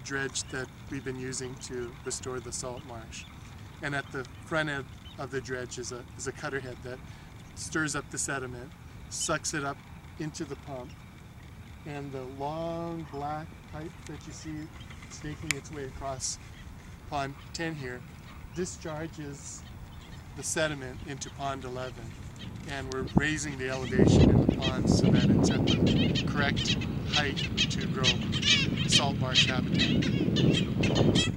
dredge that we've been using to restore the salt marsh. And at the front end of the dredge is a cutter head that stirs up the sediment, sucks it up into the pump, and the long black pipe that you see snaking its way across pond 10 here discharges the sediment into pond 11, and we're raising the elevation in the pond so that it's at the correct height to grow salt marsh habitat.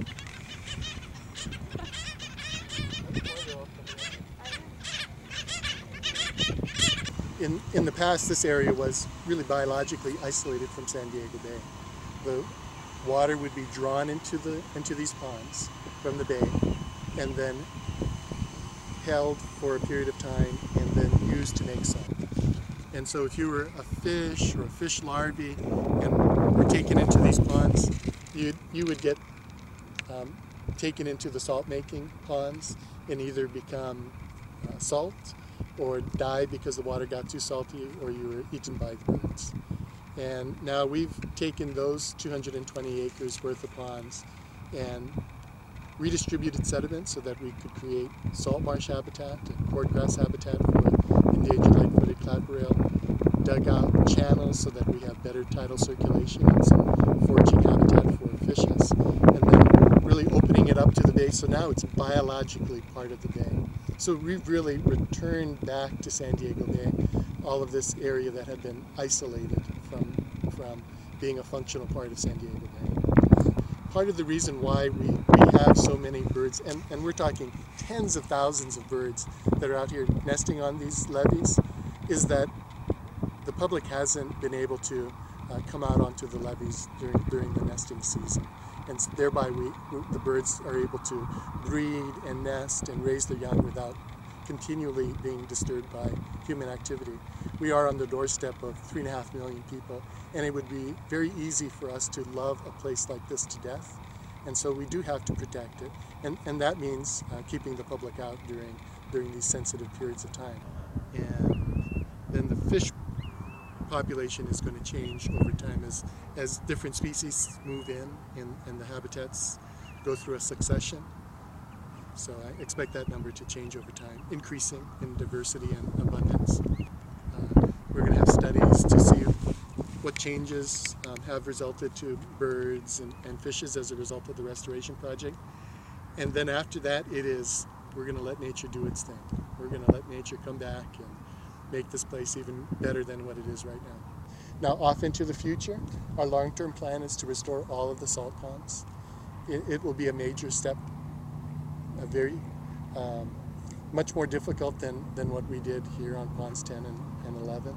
In the past, this area was really biologically isolated from San Diego Bay. The water would be drawn into these ponds from the bay and then held for a period of time and then used to make salt. And so if you were a fish or a fish larvae and were taken into these ponds, you would get taken into the salt making ponds and either become salt or die because the water got too salty, or you were eaten by the birds. And now we've taken those 220 acres worth of ponds and redistributed sediment so that we could create salt marsh habitat and cordgrass habitat for endangered light-footed clapperrail, dug out channels so that we have better tidal circulation and some foraging habitat for fishes, and then really opening it up to the bay so now it's biologically part of the bay. So we've really returned back to San Diego Bay all of this area that had been isolated from being a functional part of San Diego Bay. Part of the reason why we have so many birds, and we're talking tens of thousands of birds that are out here nesting on these levees, is that the public hasn't been able to come out onto the levees during the nesting season. And thereby the birds are able to breed and nest and raise their young without continually being disturbed by human activity. We are on the doorstep of 3.5 million people, and it would be very easy for us to love a place like this to death. And so we do have to protect it, and that means keeping the public out during these sensitive periods of time. And then the fish population is going to change over time as different species move in and the habitats go through a succession. So I expect that number to change over time, increasing in diversity and abundance. We're going to have studies to see what changes have resulted to birds and fishes as a result of the restoration project. And then after that, we're going to let nature do its thing. We're going to let nature come back and make this place even better than what it is right now. Now, off into the future, our long-term plan is to restore all of the salt ponds. It will be a major step, a very much more difficult than what we did here on ponds 10 and 11.